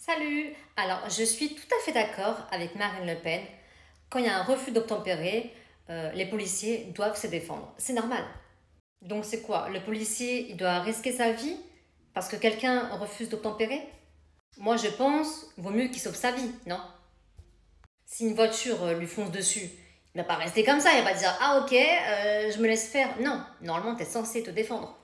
Salut! Alors, je suis tout à fait d'accord avec Marine Le Pen. Quand il y a un refus d'obtempérer, les policiers doivent se défendre. C'est normal. Donc, c'est quoi? Le policier, il doit risquer sa vie parce que quelqu'un refuse d'obtempérer? Moi, je pense, vaut mieux qu'il sauve sa vie, non? Si une voiture lui fonce dessus, il va pas rester comme ça. Il va pas dire, ah ok, je me laisse faire. Non, normalement, tu es censé te défendre.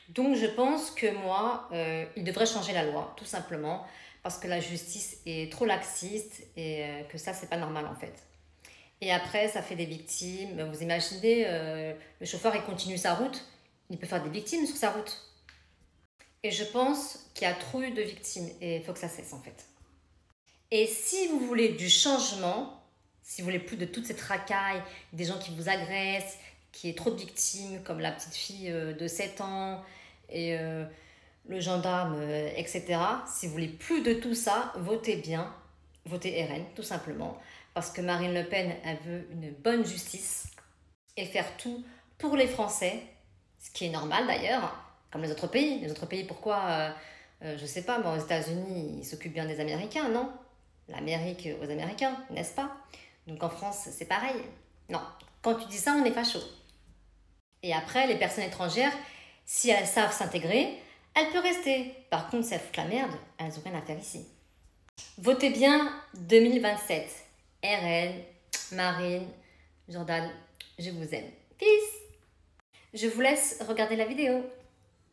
Donc je pense que moi, il devrait changer la loi, tout simplement, parce que la justice est trop laxiste et que ça, c'est pas normal en fait. Et après, ça fait des victimes. Vous imaginez, le chauffeur, il continue sa route, il peut faire des victimes sur sa route. Et je pense qu'il y a trop eu de victimes et il faut que ça cesse en fait. Et si vous voulez du changement, si vous voulez plus de toutes ces racailles, des gens qui vous agressent, qui est trop de victimes, comme la petite fille de 7 ans et le gendarme, etc. Si vous voulez plus de tout ça, votez bien, votez RN, tout simplement. Parce que Marine Le Pen, elle veut une bonne justice et faire tout pour les Français, ce qui est normal d'ailleurs, comme les autres pays. Les autres pays, pourquoi je sais pas, mais aux États-Unis, ils s'occupent bien des Américains, non? L'Amérique aux Américains, n'est-ce pas? Donc en France, c'est pareil. Non, quand tu dis ça, on est facho. Et après, les personnes étrangères, si elles savent s'intégrer, elles peuvent rester. Par contre, si elles foutent la merde, elles n'ont rien à faire ici. Votez bien 2027. RN, Marine, Jordan, je vous aime. Peace! Je vous laisse regarder la vidéo.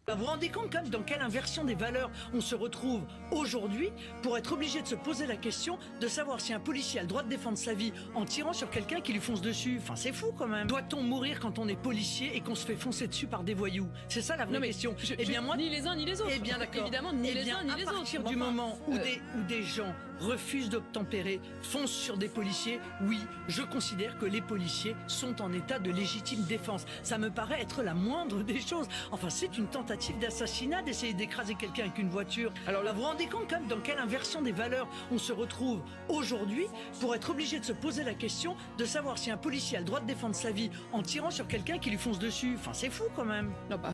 Vous vous rendez compte quand même dans quelle inversion des valeurs on se retrouve aujourd'hui pour être obligé de se poser la question de savoir si un policier a le droit de défendre sa vie en tirant sur quelqu'un qui lui fonce dessus. Enfin, c'est fou quand même. Doit-on mourir quand on est policier et qu'on se fait foncer dessus par des voyous? C'est ça la vraie question. Eh bien moi, ni les uns ni les autres. Eh bien d'accord. Évidemment, ni les uns ni les autres. À partir du moment où des gens refusent d'obtempérer, foncent sur des policiers, oui, je considère que les policiers sont en état de légitime défense. Ça me paraît être la moindre des choses. Enfin, c'est une tentative d'assassinat d'essayer d'écraser quelqu'un avec une voiture. Alors là, vous vous rendez compte quand même dans quelle inversion des valeurs on se retrouve aujourd'hui pour être obligé de se poser la question de savoir si un policier a le droit de défendre sa vie en tirant sur quelqu'un qui lui fonce dessus. Enfin, c'est fou quand même. Non, bah,